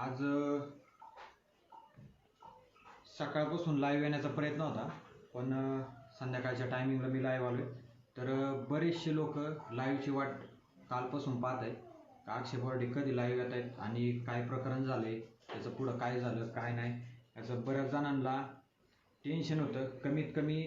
आज सकाळपासून लाईव्ह येण्याचा प्रयत्न होता, पण संध्याकाळच्या टायमिंगला मी लाईव्ह आलोय. तर बरेचसे लोक लाईव्हची वाट कालपासून पाहत आहेत का अक्षय बोराडे कधी लाईव्ह येत आहेत आणि काय प्रकरण झालंय, त्याचं पुढं काय झालं काय नाही याचं बऱ्याच जणांना टेन्शन होतं. कमीत कमी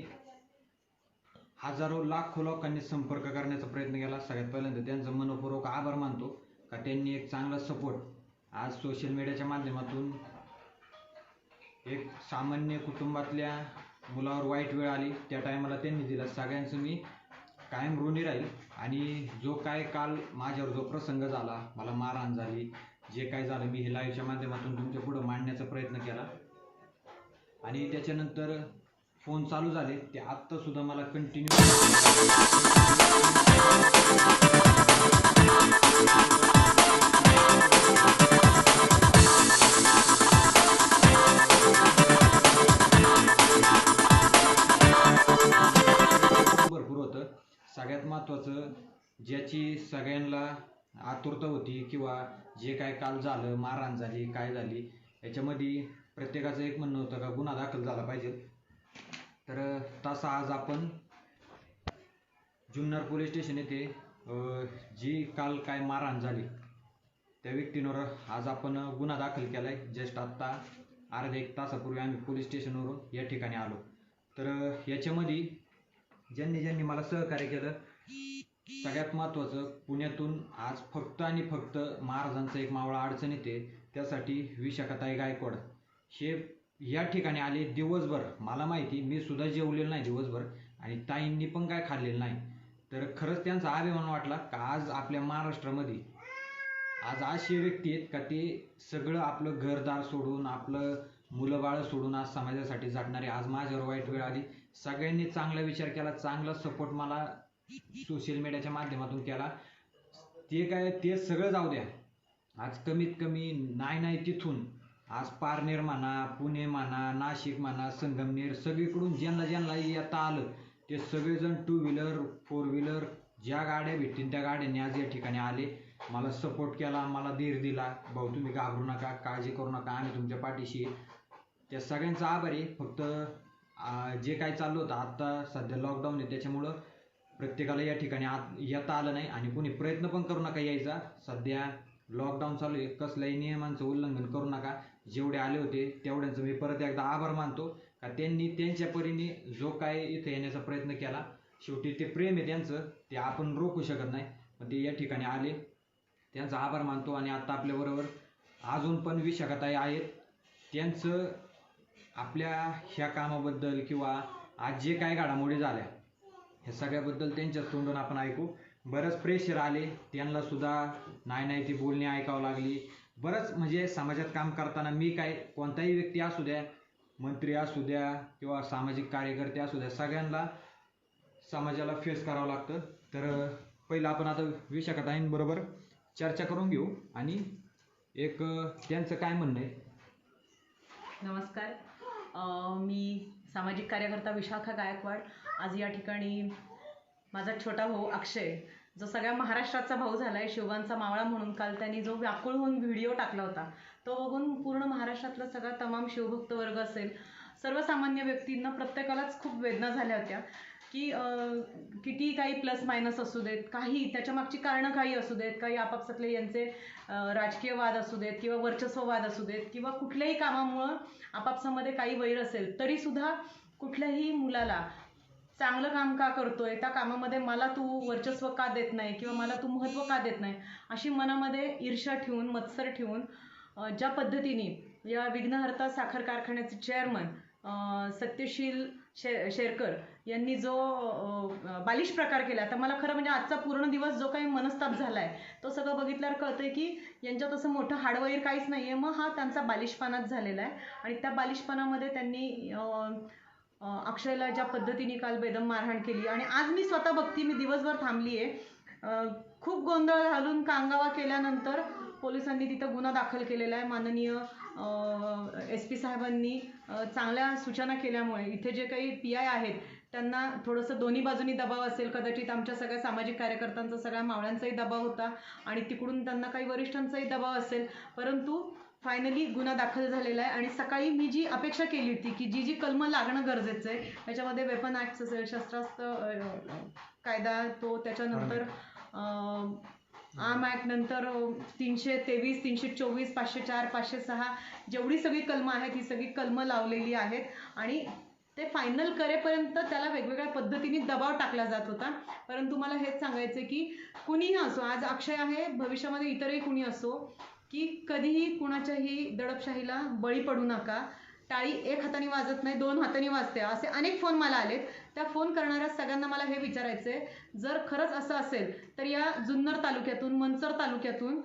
हजारो लाखो लोकांनी संपर्क करण्याचा प्रयत्न केला. सगळ्यात पहिल्यांदा त्यांचं मनपूर्वक आभार मानतो का त्यांनी एक चांगला सपोर्ट आज सोशल मीडियाच्या माध्यमातून एक सामान्य कुटुंबातल्या मुलावर वाईट वेळ आली त्या टायमाला त्यांनी दिला. सगळ्यांचं मी कायम ऋणी राहील. आणि जो काय काल माझ्यावर जो प्रसंग झाला, मला मारहाण झाली, जे काय झालं मी हे लाईव्हच्या माध्यमातून तुमच्या पुढं मांडण्याचा प्रयत्न केला. आणि त्याच्यानंतर फोन चालू झाले ते आत्ता सुद्धा मला कंटिन्यू भरपूर होतं. सगळ्यात महत्त्वाचं ज्याची सगळ्यांना आतुरता होती किंवा जे काय काल झालं, मारहाण झाली, काय झाली, याच्यामध्ये प्रत्येकाचं एक म्हणणं होतं का गुन्हा दाखल झाला पाहिजे. तर तसा आज आपण जुन्नर पोलीस स्टेशन येथे जी काल काय मारहाण झाली त्या व्यक्तींवर आज आपण गुन्हा दाखल केला आहे. जस्ट आत्ता अर्ध्या एक तासापूर्वी आम्ही पोलीस स्टेशनवरून या ठिकाणी आलो. तर याच्यामध्ये ज्यांनी मला सहकार्य केलं, सगळ्यात महत्त्वाचं पुण्यातून आज फक्त आणि फक्त महाराजांचा एक मावळा अडचणीत आहे, त्यासाठी विशाखाताई गायकवाड हे या ठिकाणी आले दिवसभर. मला माहिती मी सुद्धा जेवलेलं नाही दिवसभर आणि ताईंनी पण काय खाल्लेलं नाही. तर खरंच त्यांचा अभिमान वाटला का आज आपल्या महाराष्ट्रामध्ये आज अशी व्यक्ती आहेत का ते सगळं आपलं घरदार सोडून आपलं मुलं बाळं सोडून आज समाजासाठी झटणारे. आज माझ्यावर वाईट वेळ आली, सगळ्यांनी चांगला विचार केला, चांगला सपोर्ट मला सोशल मीडियाच्या माध्यमातून केला. ते काय ते सगळं जाऊ द्या, आज कमीत कमी नाही तिथून आज पारनेर म्हणा, पुणे म्हणा, नाशिक म्हणा, संगमनेर सगळीकडून ज्यांना येता आलं ते सगळेजण 2 व्हीलर 4 व्हीलर ज्या गाड्या भेटतील त्या गाड्यांनी आज या ठिकाणी आले, मला सपोर्ट केला, मला धीर दिला. भाऊ तुम्ही घाबरू नका, काळजी करू नका, आम्ही तुमच्या पाठीशी. त्या सगळ्यांचा आभार आहे. फक्त जे काय चाललं होतं आत्ता सध्या लॉकडाऊन आहे त्याच्यामुळं प्रत्येकाला या ठिकाणी येता आलं नाही आणि कोणी प्रयत्न पण करू नका यायचा. सध्या लॉकडाऊन चालू आहे, कसल्याही नियमांचं उल्लंघन करू नका. जेवढे आले होते तेवढ्यांचं मी परत एकदा आभार मानतो का त्यांनी त्यांच्या परीने जो काय इथे येण्याचा प्रयत्न केला. शेवटी ते प्रेम आहे त्यांचं, ते आपण रोखू शकत नाही, पण ते या ठिकाणी आले, त्यांचा आभार मानतो. आणि आता आपल्याबरोबर अजून पण विशाखाताई आहेत, त्यांचं आपल्या ह्या कामाबद्दल किंवा आज जे काय घडामोडी झाल्या ह्या सगळ्याबद्दल त्यांच्याच तोंडून आपण ऐकू. बरंच प्रेशर आले त्यांना सुद्धा, नाही ती बोलणी ऐकावं लागली. बरंच म्हणजे समाजात काम करताना मी काय कोणताही व्यक्ती असू द्या, मंत्री असू द्या किंवा सामाजिक कार्यकर्ते असू द्या, सगळ्यांना समाजाला फेस करावं लागतं. तर पहिलं आपण आता विशाखाताईंबरोबर चर्चा करून घेऊ आणि एक त्यांचं काय म्हणणं आहे. नमस्कार, मी सामाजिक कार्यकर्ता विशाखा गायकवाड. आज या ठिकाणी माझा छोटा भाऊ अक्षय, जो सगळ्या महाराष्ट्राचा भाऊ झालाय, शिवबांचा मावळा म्हणून काल त्यांनी जो व्याकुळ होऊन व्हिडिओ टाकला होता तो बघून पूर्ण महाराष्ट्रातला सगळा तमाम शिवभक्त वर्ग असेल, सर्वसामान्य व्यक्तींना प्रत्येकालाच खूप वेदना झाल्या होत्या की किती काही प्लस मायनस असू देत, काही त्याच्या मागची कारणं काही असू देत, काही आपापसातले यांचे राजकीय वाद असू देत किंवा वर्चस्ववाद असू देत किंवा कुठल्याही कामामुळं आपापसामध्ये काही वैर असेल, तरी सुद्धा कुठल्याही मुलाला चांगलं काम का करतोय, त्या कामामध्ये मला तू वर्चस्व का देत नाही किंवा मला तू महत्त्व का देत नाही, अशी मनामध्ये ईर्ष्या ठेवून, मत्सर ठेवून ज्या पद्धतीने या विघ्नहर्ता साखर कारखान्याचे चेअरमन सत्यशील शेरकर यांनी जो बालिश प्रकार केला, तर मला खरं म्हणजे आजचा पूर्ण दिवस जो काही मनस्ताप झालाय तो सगळं बघितल्यावर कळतंय की यांच्यात असं मोठं हाडवैर काहीच नाहीये, मग हा त्यांचा बालिशपणाच झालेला आहे. आणि त्या बालिशपणामध्ये त्यांनी अक्षयला ज्या पद्धतीने काल बेदम मारहाण केली. आणि आज मी स्वतः बघती, मी दिवसभर थांबली आहे, खूप गोंधळ घालून कांगावा केल्यानंतर पोलिसांनी तिथं गुन्हा दाखल केलेला आहे. माननीय SP साहेबांनी चांगल्या सूचना केल्यामुळे इथे जे काही PI आहेत त्यांना थोडंसं दोन्ही बाजूनी दबाव असेल, कदाचित आमच्या सगळ्या सामाजिक कार्यकर्त्यांचा, सगळ्या मावळ्यांचाही दबाव होता आणि तिकडून त्यांना काही वरिष्ठांचाही दबाव असेल, परंतु फायनली गुन्हा दाखल झालेला आहे आणि सकाळी मी जी अपेक्षा केली होती की जी कलमं लागणं गरजेचं आहे त्याच्यामध्ये वेपन ॲक्ट असेल, शस्त्रास्त्र कायदा तो, त्याच्यानंतर आर्म ॲक्ट, नंतर 323, 324, 504, 506 जेवढी सगळी कलमं आहेत ही सगळी कलमं लावलेली आहेत आणि ते फायनल करेपर्यंत त्याला वेगवेगळ्या पद्धतीने दबाव टाकला जात होता. परंतु मला हेच सांगायचं आहे की कुणीही असो, आज अक्षय आहे, भविष्यामध्ये इतरही कुणी असो, की कधीही कुणाच्याही दडपशाहीला बळी पडू नका. टाळी एक हाताने वाजत नाही, 2 हाताने वाजते. असे अनेक फोन मला आलेत. त्या फोन करणाऱ्या सगळ्यांना मला हे विचारायचंय, जर खरंच असं असेल तर या जुन्नर तालुक्यातून, मंचर तालुक्यातून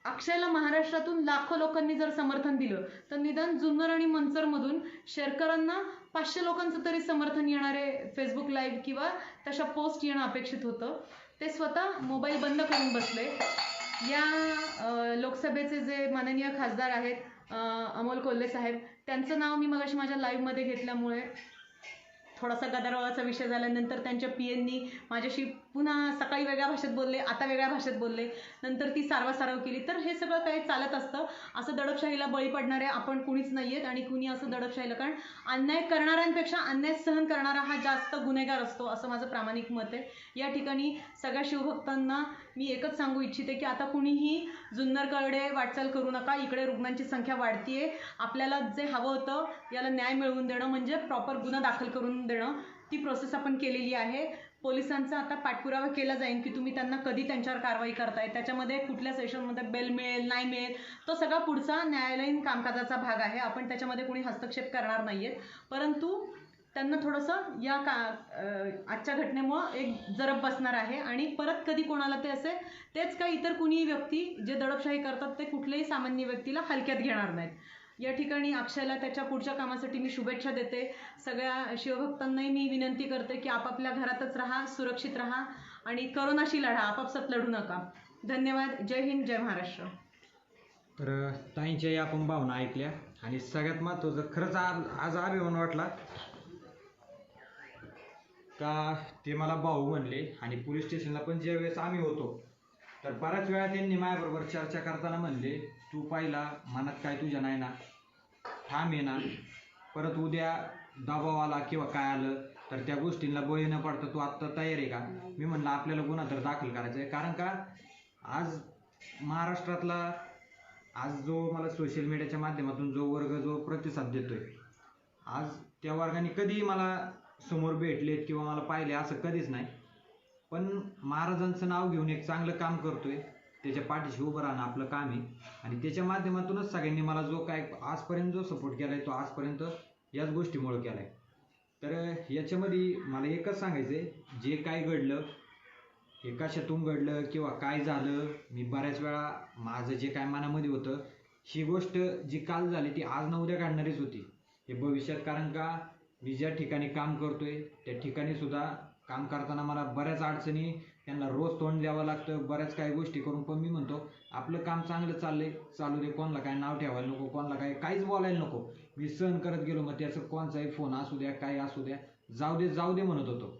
अक्षयला महाराष्ट्रातून लाखो लोकांनी जर समर्थन दिलं तर निदान जुन्नर आणि मंचरमधून शेरकरांना 500 लोकांचं तरी समर्थन येणारे फेसबुक लाईव्ह किंवा तशा पोस्ट येणं अपेक्षित होतं. ते स्वतः मोबाईल बंद करून बसले. या लोकसभेचे जे माननीय खासदार आहेत अमोल कोल्हे साहेब, त्यांचं नाव मी मगाशी माझ्या लाईव्हमध्ये घेतल्यामुळे थोडासा गदारोळाचा विषय झाल्यानंतर त्यांच्या पीएननी माझ्याशी पुन्हा सकाळी वेगळ्या भाषेत बोलले, आता वेगळ्या भाषेत बोलले, नंतर ती सारवासारव केली. तर हे सगळं काही चालत असतं. असं दडपशाहीला बळी पडणारे आपण कुणीच नाही आहेत आणि कुणी असं दडपशाहीला, कारण अन्याय करणाऱ्यांपेक्षा अन्याय सहन करणारा हा जास्त गुन्हेगार असतो असं माझं प्रामाणिक मत आहे. या ठिकाणी सगळ्या शिवभक्तांना मी एकच सांगू इच्छिते की आता कुणीही जुन्नरकडे वाटचाल करू नका. इकडे रुग्णांची संख्या वाढतीये. आपल्याला जे हवं होतं याला न्याय मिळवून देणं म्हणजे प्रॉपर गुन्हा दाखल करून देणं, ती प्रोसेस आपण केलेली आहे. पोलिसांचा आता पाठपुरावा केला जाईल की तुम्ही त्यांना कधी त्यांच्यावर कारवाई करताय, त्याच्यामध्ये कुठल्या सेशनमध्ये बेल मिळेल नाही मिळेल, तो सगळा पुढचा न्यायालयीन कामकाजाचा भाग आहे. आपण त्याच्यामध्ये कोणी हस्तक्षेप करणार नाहीयेत. परंतु त्यांना थोडंसं या आजच्या घटनेमुळं एक जरब बसणार आहे आणि परत कधी कोणाला ते असे तेच काही इतर कुणी व्यक्ती जे दडपशाही करतात ते कुठल्याही सामान्य व्यक्तीला हलक्यात घेणार नाहीत. या ठिकाणी अक्षयला त्याच्या पुढच्या कामासाठी मी शुभेच्छा देते. सगळ्या शिवभक्तांनाही मी विनंती करते की आपापल्या घरातच राहा, सुरक्षित राहा आणि करोनाशी लढा, आपापसात लढू नका. धन्यवाद. जय हिंद, जय महाराष्ट्र. तर ताईंच्याही आपण भावना ऐकल्या आणि सगळ्यात महत्त्वाचं खरंच आज अभिमान वाटला का ते मला भाऊ म्हणले. आणि पोलीस स्टेशनला पण ज्या वेळेस आम्ही होतो तर बऱ्याच वेळा त्यांनी माझ्याबरोबर चर्चा करताना म्हणले, तू पाहिला मनात काय तुझ्या नाही ना, ठाम आहे ना, परत उद्या दबाव आला किंवा काय आलं तर त्या गोष्टींना बळी न पडता तू आत्ता तयार आहे का. मी म्हणलं आपल्याला गुन्हा तर दाखल करायचा आहे, कारण का आज महाराष्ट्रातला आज जो मला सोशल मीडियाच्या माध्यमातून जो वर्ग जो प्रतिसाद देतोय, आज त्या वर्गाने कधीही मला समोर भेटलेत किंवा मला पाहिले असं कधीच नाही. पण महाराजांचं नाव घेऊन एक चांगलं काम करतोय, त्याच्या पाठीशी उभं राहणं आपलं काम आहे आणि त्याच्या माध्यमातूनच सगळ्यांनी मला जो काय आजपर्यंत जो सपोर्ट केलाय तो आजपर्यंत याच गोष्टीमुळे केलाय. तर याच्यामध्ये मला एकच सांगायचंय, जे काय घडलं हे कशातून घडलं किंवा काय झालं, मी बऱ्याच वेळा माझं जे काय मनामध्ये होतं, ही गोष्ट जी काल झाली ती आज ना उद्या घडणारीच होती हे भविष्यात. कारण का मी ज्या ठिकाणी काम करतोय त्या ठिकाणी सुद्धा काम करताना मला बऱ्याच अडचणी त्यांना रोज तोंड द्यावं लागतं, बऱ्याच काही गोष्टी करून. पण मी म्हणतो आपलं काम चांगलं चाललंय, चालू दे, कोणाला काय नाव ठेवायला नको, कोणाला काहीच बोलायला नको. मी सहन करत गेलो, मग त्याचं कोणचाही फोन असू द्या काय असू द्या, जाऊ दे म्हणत होतो.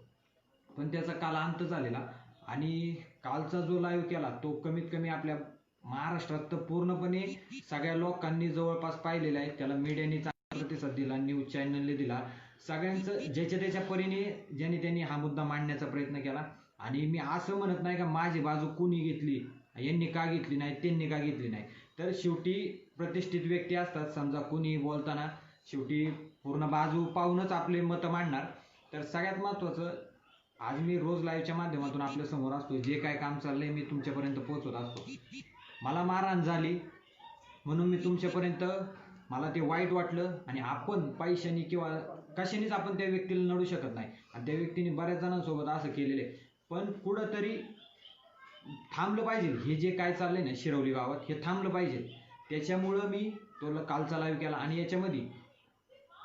पण त्याचा काल अंत झालेला आणि कालचा जो लाईव्ह केला तो कमीत कमी आपल्या महाराष्ट्रात तर पूर्णपणे सगळ्या लोकांनी जवळपास पाहिलेला आहे. त्याला मीडियाने चांगला प्रतिसाद दिला, न्यूज चॅनलने दिला, सगळ्यांचं ज्याच्या त्याच्या परीने ज्यांनी त्यांनी हा मुद्दा मांडण्याचा प्रयत्न केला. आणि मी असं म्हणत नाही का माझी बाजू कुणी घेतली, यांनी का घेतली नाही, त्यांनी का घेतली नाही. तर शेवटी प्रतिष्ठित व्यक्ती असतात, समजा कुणी बोलताना शेवटी पूर्ण बाजू पाहूनच आपले मतं मांडणार. तर सगळ्यात महत्त्वाचं, आज मी रोज लाईव्हच्या माध्यमातून आपल्या समोर असतो, जे काय काम चाललंय मी तुमच्यापर्यंत पोहोचवत असतो. मला मारहाण झाली म्हणून मी तुमच्यापर्यंत, मला ते वाईट वाटलं आणि आपण पैशाने किंवा कशानेच आपण त्या व्यक्तीला नडू शकत नाही. आणि त्या व्यक्तीने बऱ्याच जणांसोबत असं केलेलं आहे. पण कुठंतरी थांबलं पाहिजे, हे जे काय चाललंय ना शिरवली गावात हे थांबलं पाहिजे. त्याच्यामुळं मी तो कालचा लाईव्ह केला. आणि याच्यामध्ये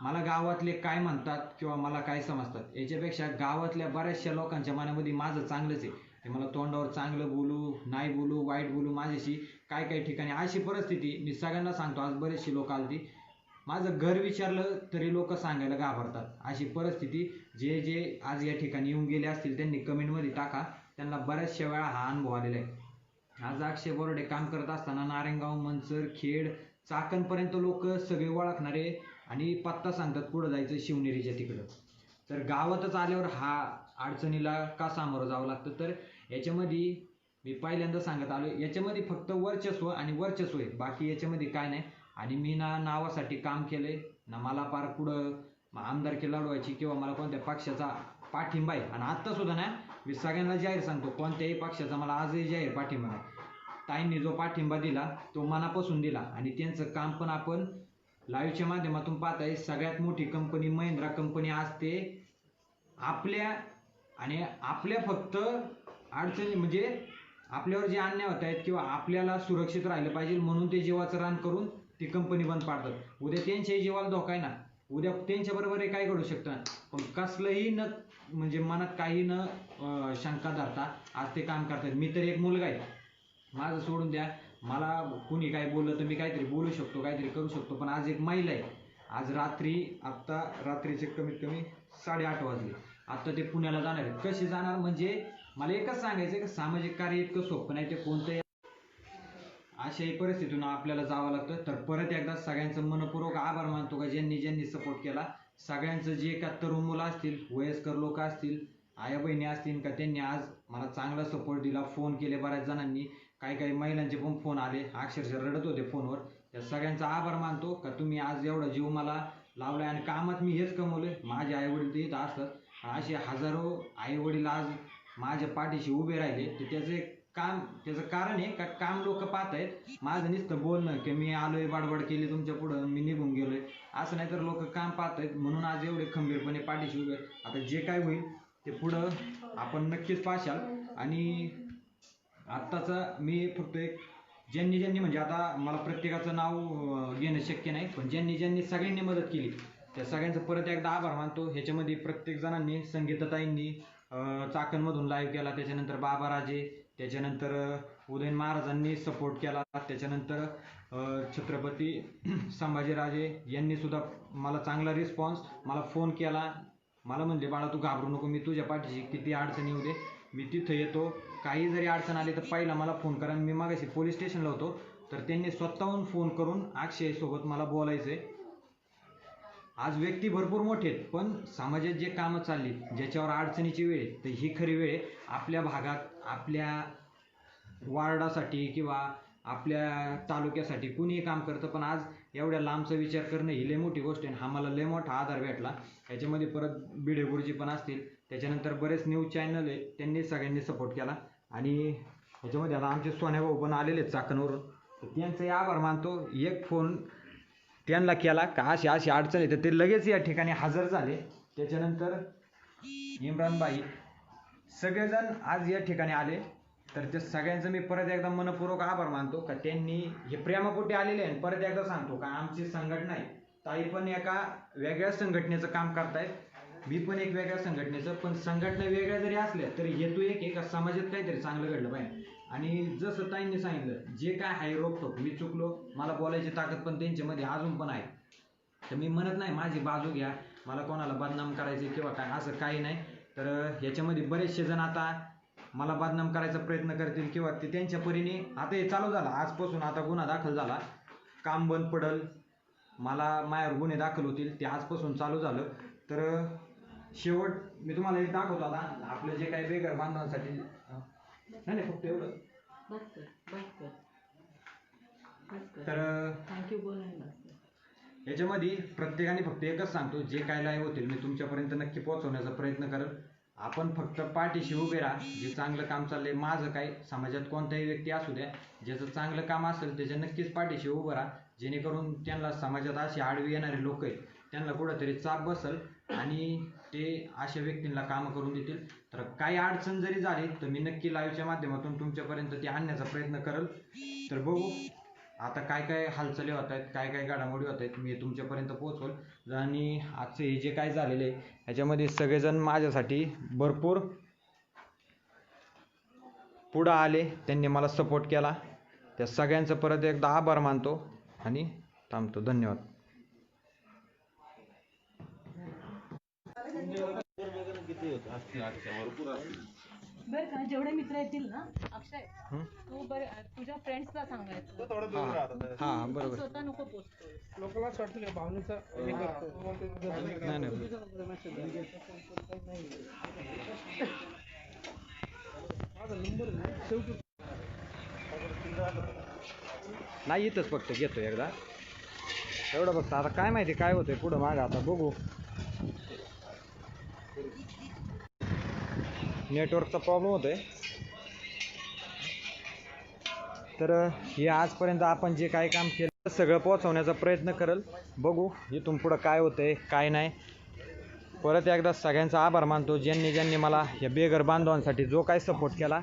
मला गावातले काय म्हणतात किंवा मला काय समजतात याच्यापेक्षा गावातल्या बऱ्याचशा लोकांच्या मनामध्ये माझं चांगलंच आहे. ते मला तोंडावर चांगलं बोलू नाही बोलू वाईट बोलू, माझ्याशी काय ठिकाणी अशी परिस्थिती, मी सगळ्यांना सांगतो, आज बरेचशी लोक आलती, माझं घर विचारलं तरी लोक सांगायला घाबरतात. अशी परिस्थिती जे आज या ठिकाणी येऊन गेले असतील त्यांनी कमेंटमध्ये टाका, त्यांना बऱ्याचशा वेळा हा अनुभव आलेला आहे. आज अक्षय बोराडे काम करत असताना नारायणगाव, मंचर, खेड, चाकणपर्यंत लोक सगळे ओळखणारे आणि पत्ता सांगतात पुढं जायचं शिवनेरीच्या तिकडं. तर गावातच आल्यावर हा अडचणीला का सामोरं जावं लागतं? तर याच्यामध्ये मी पहिल्यांदा सांगत आलो, याच्यामध्ये फक्त वर्चस्व आणि वर्चस्व आहे, बाकी याच्यामध्ये काय नाही. आणि मी ना नावासाठी काम केलंय ना मला पार पुढं आमदारकी लढवायची किंवा मला कोणत्या पक्षाचा पाठिंबा आहे. आणि आत्ता सुद्धा ना मी सगळ्यांना जाहीर सांगतो, कोणत्याही पक्षाचा मला आजही जाहीर पाठिंबा नाही. ताईंनी जो पाठिंबा दिला तो मनापासून दिला आणि त्यांचं काम पण आपण लाईव्हच्या माध्यमातून पाहताय. सगळ्यात मोठी कंपनी महिंद्रा कंपनी आज ते आपल्या फक्त अडचणी म्हणजे आपल्यावर जे अन्याय होत आहेत किंवा आपल्याला सुरक्षित राहिलं पाहिजे म्हणून ते जीवाचं रान करून ती कंपनी बंद पाडतात. उद्या त्यांच्याही जीवाला धोका आहे ना, उद्या त्यांच्याबरोबर काही घडू शकतं. पण कसलंही न म्हणजे मनात काही न शंका धरता आज ते काम करतात. मी तर एक मुलगा आहे, माझं सोडून द्या, मला कुणी काय बोललं तर मी काहीतरी बोलू शकतो, काहीतरी करू शकतो. पण आज एक महिला आहे, आज आत्ता रात्रीचे कमीत कमी 8:30 वाजले, आत्ता ते पुण्याला जाणार आहेत. कसे जाणार म्हणजे मला एकच सांगायचं की सामाजिक कार्य इतकं सोपं नाही, ते कोणतंही अशाही परिस्थितीतून आपल्याला जावं लागतं. तर परत एकदा सगळ्यांचं मनपूर्वक आभार मानतो का ज्यांनी ज्यांनी सपोर्ट केला. सगळ्यांचं जे का तरुण मुलं असतील, वयस्कर लोक असतील, आया बहिणी असतील का, त्यांनी आज मला चांगला सपोर्ट दिला. फोन केले बऱ्याच जणांनी, काही महिलांचे पण फोन आले, अक्षरशः रडत होते फोनवर. त्या सगळ्यांचा आभार मानतो का तुम्ही आज एवढा जीव मला लावलाय. आणि कामात मी हेच कमवलंय, माझे आईवडील ते इथं असतात, असे हजारो आईवडील आज माझ्या पाठीशी उभे राहिले. तर त्याचं कारण आहे का काम लोक पाहत आहेत. माझं नुसतं बोलणं की मी आलोय, बडबड केली तुमच्या पुढं, मी निघून गेलोय, असं नाही, तर लोक काम पाहत आहेत म्हणून आज एवढे खंबीरपणे पाठीशी उभे आहेत. आता जे काय होईल ते पुढं आपण नक्कीच पाहशाल. आणि आत्ताचं मी फक्त एक ज्यांनी म्हणजे आता मला प्रत्येकाचं नाव घेणं शक्य नाही, पण ज्यांनी सगळ्यांनी मदत केली त्या सगळ्यांचं परत एकदा आभार मानतो. ह्याच्यामध्ये प्रत्येक जणांनी, संगीताताईंनी चाकणमधून लाईव्ह केला, त्याच्यानंतर बाबाराजे, त्याच्यानंतर उदयन महाराजांनी सपोर्ट केला, त्याच्यानंतर छत्रपती संभाजीराजे यांनी सुद्धा मला चांगला रिस्पॉन्स, मला फोन केला, मला म्हणले बाळा तू घाबरू नको, मी तुझ्या पाठीशी, किती अडचणी येऊ दे मी तिथं येतो, काही जरी अडचण आली तर पहिला मला फोन करा. मी मागाशी पोलीस स्टेशनला होतो तर त्यांनी स्वतःहून फोन करून अक्षय सोबत मला बोलायचंय. आज व्यक्ती भरपूर मोठे आहेत, पण समाजात जे कामं चालली, ज्याच्यावर अडचणीची वेळ आहे, तर ही खरी वेळ आहे. आपल्या भागात, आपल्या वार्डासाठी किंवा आपल्या तालुक्यासाठी कुणीही काम करतं, पण आज एवढ्या लांबचा विचार करणं ही लय मोठी गोष्ट आहे. हा मला लय मोठा आधार भेटला. याच्यामध्ये परत भिडे गुरुजी पण असतील, त्याच्यानंतर बरेच न्यूज चॅनल आहे, त्यांनी सगळ्यांनी सपोर्ट केला. आणि ह्याच्यामध्ये आता आमचे सोन्या भाऊ पण आलेले आहेत चाकणवरून, तर त्यांचाही आभार मानतो. एक फोन त्यांना केला का अशी अडचण आहे, तर ते लगेच या ठिकाणी हजर झाले. त्याच्यानंतर इम्रानबाई, सगळेजण आज या ठिकाणी आले. तर त्या सगळ्यांचं मी परत एकदा मनपूर्वक आभार मानतो का त्यांनी हे प्रेमापोटी आलेले आहे. परत एकदा सांगतो का आमची संघटना आहे, ताई पण एका वेगळ्या संघटनेचं काम करतायत, मी पण एक वेगळ्या संघटनेचं. पण संघटना वेगळ्या जरी असल्या तरी हेतू एक आहे का समाजात काहीतरी चांगलं घडलं पाहिजे. आणि जसं ताईंनी सांगितलं, जे काय आहे रोखतो, मी चुकलो, मला बोलायची ताकद पण त्यांच्यामध्ये अजून पण आहे. तर मी म्हणत नाही माझी बाजू घ्या, मला कोणाला बदनाम करायचे किंवा काय, असं काही नाही. तर ह्याच्यामध्ये बरेचसे जण आता मला बदनाम करायचा प्रयत्न करतील किंवा ते त्यांच्या परीने, आता हे चालू झालं आजपासून, आता गुन्हा दाखल झाला, काम बंद पडल, मला माझ्यावर गुन्हे दाखल होतील, ते आजपासून चालू झालं. तर शेवट मी तुम्हाला एक दाखवतो आता आपलं जे काही बेघर बांधवांसाठी, नाही फक्त एवढं. तर थँक्यू बोलायला. याच्यामध्ये प्रत्येकाने फक्त एकच सांगतो, जे काय लाईव्ह होतील मी तुमच्यापर्यंत नक्की पोहोचवण्याचा प्रयत्न करेल. आपण फक्त पाठीशी उभे राहा. जे चांगलं काम चाललंय, माझं काय, समाजात कोणताही व्यक्ती असू द्या, ज्याचं चांगलं काम असेल त्याच्या नक्कीच पाठीशी उभं राहा, जेणेकरून त्यांना समाजात अशी आडवी येणारे लोक आहेत त्यांना कुठंतरी चाप बसल आणि ते अशा व्यक्तींना कामं करून देतील. तर काही अडचण जरी झाली तर मी नक्की लाईव्हच्या माध्यमातून तुमच्यापर्यंत ते आणण्याचा प्रयत्न करेल. तर बघू आता काय काय हालचाली होत आहेत, काय काय घडामोडी होत आहेत, मी तुमच्यापर्यंत पोहोचवल. आणि आजचं हे जे काय झालेलं आहे ह्याच्यामध्ये सगळेजण माझ्यासाठी भरपूर पुढं आले, त्यांनी मला सपोर्ट केला, त्या सगळ्यांचं परत एकदा आभार मानतो आणि थांबतो. धन्यवाद. किती होत असतील, भरपूर असतील. बरं का जेवढे मित्र येतील ना अक्षय हं? तू बरं तुझ्या फ्रेंड्सला सांगायचं हां बरोबर. स्वतः नको पोस्ट करू. लोकांना असं वाटतं की भावनेचा हे करतो. नाही नाही माझा नंबर सेव्ह करू. नाही इथंच फक्त घेतो एकदा एवढं फक्त. आता काय माहिती काय होतंय पुढं मागं, आता बघू. नेटवर्कचा प्रॉब्लेम होतोय. तर हे आजपर्यंत आपण जे काय काम केलं सगळं पोहोचवण्याचा प्रयत्न करेल. बघू इथून पुढं काय होतंय काय नाही. परत एकदा सगळ्यांचा आभार मानतो ज्यांनी मला या बेघर बांधवांसाठी जो काही सपोर्ट केला.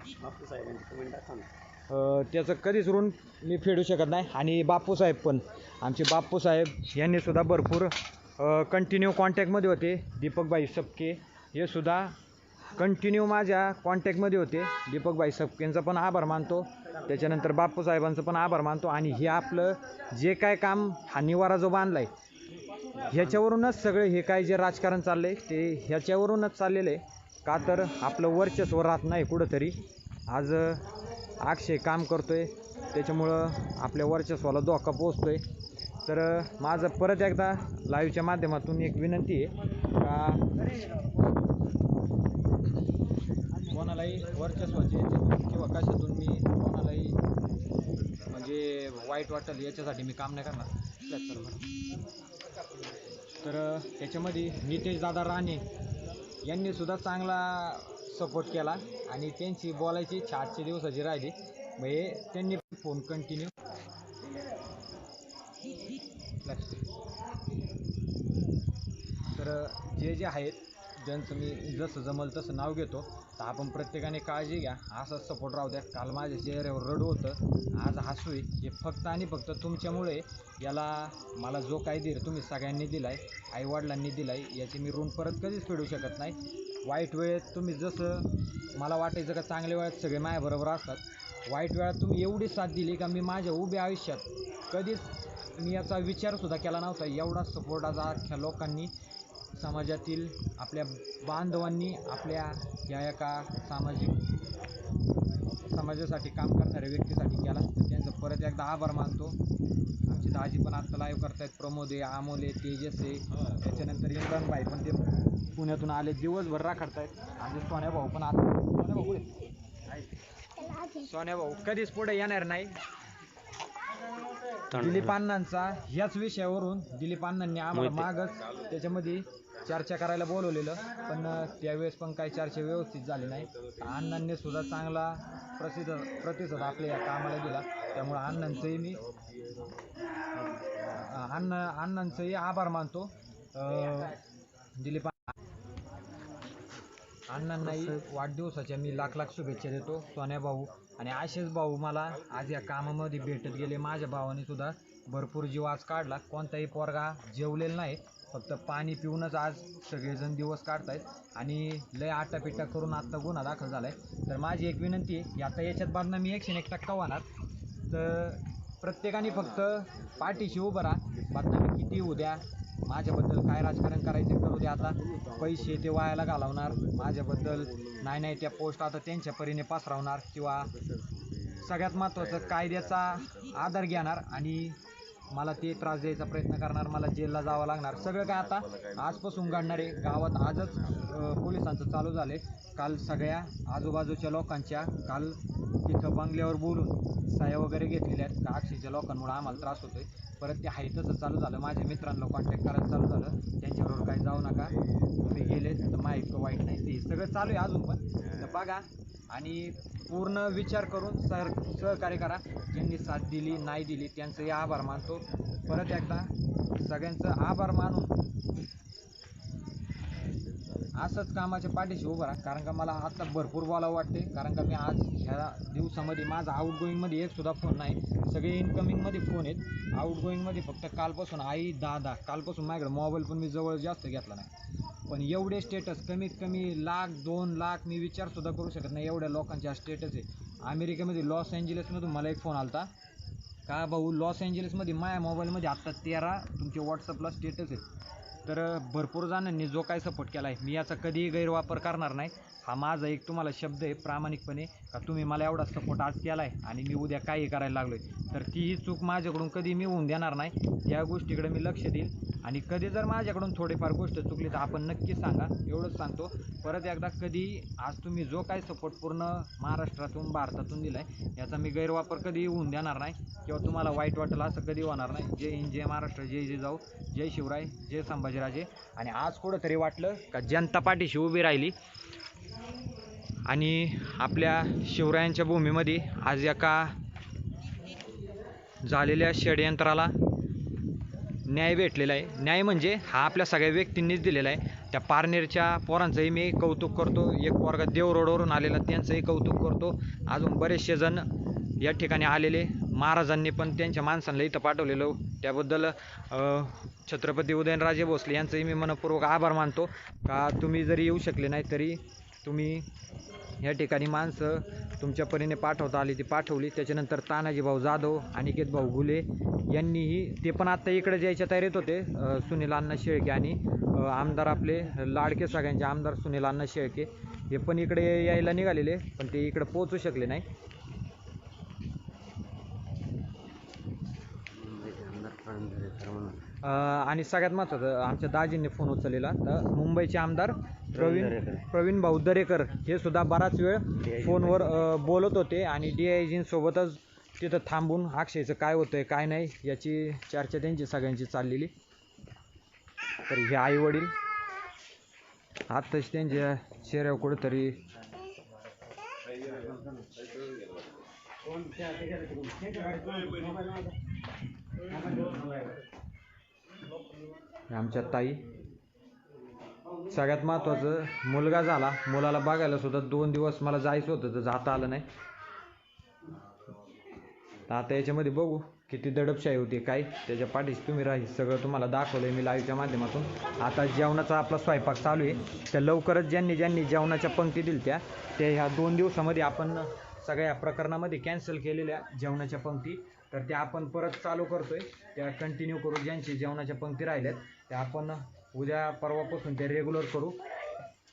त्याचं कधीच ऋण मी फेडू शकत नाही. आणि बापूसाहेब पण आमचे बापूसाहेब यांनीसुद्धा भरपूर कंटिन्यू कॉन्टॅक्टमध्ये होते. दीपकभाई सपके हे सुद्धा कंटिन्यू माझ्या कॉन्टॅक्टमध्ये होते. दीपकभाई सपकेंचा पण आभार मानतो, त्याच्यानंतर बापूसाहेबांचं पण आभार मानतो. आणि हे आपलं जे काय काम हा निवारा जो बांधला आहे ह्याच्यावरूनच सगळं हे काय जे राजकारण चाललं आहे ते ह्याच्यावरूनच चाललेलं आहे. का तर आपलं वर्चस्व राहत नाही कुठंतरी. आज अक्षय काम करतोय त्याच्यामुळं आपल्या वर्चस्वाला धोका पोचतोय. तर माझं परत एकदा लाईव्हच्या माध्यमातून एक विनंती आहे का कोणालाही वर्चस्वाचे याच्यातून किंवा कशातून मी कोणालाही म्हणजे वाईट वाटेल याच्यासाठी मी काम नाही करणार. तर त्याच्यामध्ये नितेश दादा राणे यांनीसुद्धा चांगला सपोर्ट केला आणि त्यांची बोलायची इच्छा आजच्या दिवसाची राहिली. म्हणजे त्यांनी फोन कंटिन्यू. तर जे आहेत ज्यांचं मी जसं जमल तसं नाव घेतो. तर आपण प्रत्येकाने काळजी घ्या, असाच सपोर्ट राहू द्या. काल माझ्या चेहऱ्यावर रडू होतं, आज हसू आहे. हे फक्त आणि फक्त तुमच्यामुळे. याला मला जो काही धीर तुम्ही सगळ्यांनी दिला आहे, आईवडिलांनी दिला आहे, याची मी ऋण परत कधीच फेडू शकत नाही. वाईट वेळेत तुम्ही जसं मला वाटायचं का चांगल्या वेळात सगळे माझ्याबरोबर असतात, वाईट वेळात तुम्ही एवढी साथ दिली का मी माझ्या उभ्या आयुष्यात कधीच मी याचा विचारसुद्धा केला नव्हता. एवढा सपोर्ट आज अख्ख्या लोकांनी, समाजातील आपल्या बांधवांनी, आपल्या या एका समाजासाठी काम करणाऱ्या व्यक्तीसाठी केला. तर त्यांचं परत एकदा आभार मानतो. आमची दाजी पण आत्ता लाईव्ह करतायत, प्रमोद आहे, अमोल आहे, तेजस आहे, त्याच्यानंतर इम्रानभाई पण ते पुण्यातून आले, दिवसभर राखडतायत. आणि सोन्या भाऊ पण आता सोन्या भाऊ कधीच पुढे येणार नाही. दिलीप अण्णांचा ह्याच विषयावरून दिलीप अण्णांनी आम्हाला मागच त्याच्यामध्ये चर्चा करायला बोलवलेलं, पण त्यावेळेस पण काही चर्चा व्यवस्थित झाली नाही. अण्णांनी सुद्धा चांगला प्रतिसाद आपल्या या कामाला दिला. त्यामुळे अण्णांचंही आभार मानतो. दिलीप अण्णांनाही वाढदिवसाच्या मी लाख शुभेच्छा देतो. सोन्या भाऊ आणि आशिष भाऊ मला आज या कामामध्ये भेटत गेले. माझ्या भावाने सुद्धा भरपूर जीव आज काढला. कोणताही पोरगा जेवलेला नाही, फक्त पाणी पिऊनच आज सगळेजण दिवस काढतायत. आणि लय आटापिटा करून आत्ता गुन्हा दाखल झाला आहे. तर माझी एक विनंती आहे की आता याच्यात बांधणं मी 101% होणार. तर प्रत्येकाने फक्त पाठीशी उभं राहा. बदनामी किती होऊ द्या, माझ्याबद्दल काय राजकारण करायचं करू द्या. आता पैसे ते वायाला घालवणार माझ्याबद्दल, नाही त्या पोस्ट आता त्यांच्या परीने पसरवणार, किंवा सगळ्यात महत्त्वाचं कायद्याचा आधार घेणार आणि मला ते त्रास द्यायचा प्रयत्न करणार. मला जेलला जावं लागणार. सगळं काय आता आजपासून घडणार आहे. गावात आजच पोलिसांचं चालू झालं आहे. काल सगळ्या आजूबाजूच्या लोकांच्या काल तिथं बंगल्यावर बोलून सह्या वगैरे घेतलेल्या आहेत का अक्षयच्या लोकांमुळे आम्हाला त्रास होतोय. परत ते आहे तसं चालू झालं. माझ्या मित्रांना कॉन्टॅक्ट करायला चालू झालं, त्यांच्याबरोबर काही जाऊ नका, तुम्ही गेले तर माहीत इतकं वाईट नाही. ते सगळं चालू आहे अजून पण. तर बघा आणि पूर्ण विचार करून सहकार्य करा. ज्यांनी साथ दिली नाही दिली त्यांचंही आभार मानतो. परत एकदा सगळ्यांचं आभार मानून असंच कामाच्या पाठीशी उभं राहा. कारण का मला आता भरपूर बोलावं वाटते. कारण का मी आज ह्या दिवसामध्ये माझा आउटगोईंगमध्ये एक सुद्धा फोन नाही, सगळे इनकमिंगमध्ये फोन आहेत. आउटगोईंगमध्ये फक्त कालपासून आई दादा, कालपासून माझ्याकडे मोबाईल पण मी जवळ जास्त घेतला नाही. पण एवढे स्टेटस कमीत कमी 1,00,000-2 लाख मी विचारसुद्धा करू शकत नाही एवढ्या लोकांचे स्टेटस आहे. अमेरिकेमध्ये लॉस एंजलिसमधून मला एक फोन आला का भाऊ लॉस एंजलिसमध्ये माझ्या मोबाईलमध्ये आत्ता 13 तुमचे व्हॉट्सअपला स्टेटस आहेत. तर भरपूर जणांनी जो काय सपोर्ट केला आहे मी याचा कधीही गैरवापर करणार नाही. हा माझा एक तुम्हाला शब्द आहे प्रामाणिकपणे का तुम्ही मला एवढा सपोर्ट आज केला आहे आणि मी उद्या काही करायला लागलो आहे तर तीही चूक माझ्याकडून कधी मी होऊन देणार नाही. या गोष्टीकडे मी लक्ष देईल आणि कधी जर माझ्याकडून थोडीफार गोष्ट चुकली तर आपण नक्की सांगा. एवढंच सांगतो. परत एकदा कधी आज तुम्ही जो काय सपोर्ट पूर्ण महाराष्ट्रातून भारतातून दिला आहे याचा मी गैरवापर कधीही होऊन देणार नाही किंवा तुम्हाला वाईट वाटेल असं कधी होणार नाही. जय हिंद, जय महाराष्ट्र, जय जिजाऊ, जय शिवराय, जय संभाजीराजे. आणि आज कुठंतरी वाटलं का जनता पाठीशी उभी राहिली आणि आपल्या शिवरायांच्या भूमीमध्ये आज एका झालेल्या षडयंत्राला न्याय भेटलेला आहे. न्याय म्हणजे हा आपल्या सगळ्या व्यक्तींनीच दिलेला आहे. त्या पारनेरच्या पोरांचंही मी कौतुक करतो. एक पोरगा देव रोडवरून आलेला त्यांचंही कौतुक करतो. अजून बरेचसे जण या ठिकाणी आलेले महाराजांनी पण त्यांच्या माणसांना इथं पाठवलेलं त्याबद्दल छत्रपती उदयनराजे भोसले यांचंही मी मनपूर्वक आभार मानतो का तुम्ही जरी येऊ शकले नाही तरी तुम्ही या ठिकाणी माणसं तुमच्या परीने पाठवता आली ती पाठवली. त्याच्यानंतर तानाजी भाऊ जाधव, अनिकेत भाऊ घुले यांनीही ते पण आत्ता इकडे जायच्या तयारीत होते. सुनील अण्णा शेळके आणि आमदार आपले लाडके सगळ्यांचे आमदार सुनील अण्णा शेळके हे पण इकडे यायला निघालेले पण ते इकडे पोहोचू शकले नाही. आणि सगळ्यात महत्त्वाचं आमच्या दाजींनी फोन उचललेला तर मुंबईचे आमदार प्रवीण भाऊ दरेकर हे सुद्धा बराच वेळ फोनवर बोलत होते आणि DIGंसोबतच तिथं थांबून अक्षयचं काय होतंय काय नाही याची चर्चा त्यांची सगळ्यांची चाललेली. तर हे आई वडील आत्ताच त्यांच्या चेहऱ्यावर कुठंतरी आमच्या ताई. सगळ्यात महत्त्वाचं मुलगा झाला. मुलाला बघायला सुद्धा 2 दिवस मला जायचं होतं तर जाता आलं नाही. आता याच्यामध्ये बघू किती दडपशाही होती काय त्याच्या पाठीशी तुम्ही राहील सगळं तुम्हाला दाखवलंय मी लाईव्हच्या माध्यमातून. आता जेवणाचा आपला स्वयंपाक चालू आहे. त्या लवकरच ज्यांनी जेवणाच्या पंक्ती दिल्या त्या ह्या 2 दिवसामध्ये आपण सगळ्या प्रकरणामध्ये कॅन्सल केलेल्या जेवणाच्या पंक्ती तर त्या आपण परत चालू करतोय. त्या कंटिन्यू करू. ज्यांची जेवणाच्या पंक्ती राहिल्यात त्या आपण उद्या परवापासून ते रेग्युलर करू.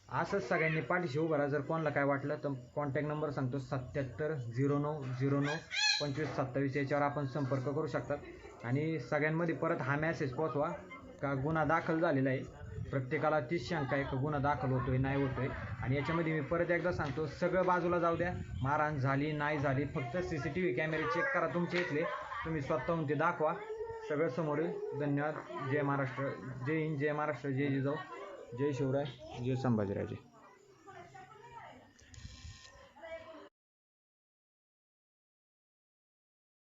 असंच सगळ्यांनी पाठीशी उभं राहा. जर कोणाला काय वाटलं तर कॉन्टॅक्ट नंबर सांगतो 7709092527 याच्यावर आपण संपर्क करू शकतात. आणि सगळ्यांमध्ये परत हा मेसेज पोचवा का गुन्हा दाखल झालेला आहे. प्रत्येकाला तीच शंका आहे का गुन्हा दाखल होतोय नाही होतोय. आणि याच्यामध्ये मी परत एकदा सांगतो सगळं बाजूला जाऊ द्या. मारहाण झाली नाही झाली फक्त CCTV कॅमेरे चेक करा तुमचे इथले. तुम्ही स्वतःहून ते दाखवा. सगळं समोर येईल. धन्यवाद. जय महाराष्ट्र, जय हिंद, जय महाराष्ट्र, जय जिजाऊ, जय शिवराय, जय संभाजीराजे.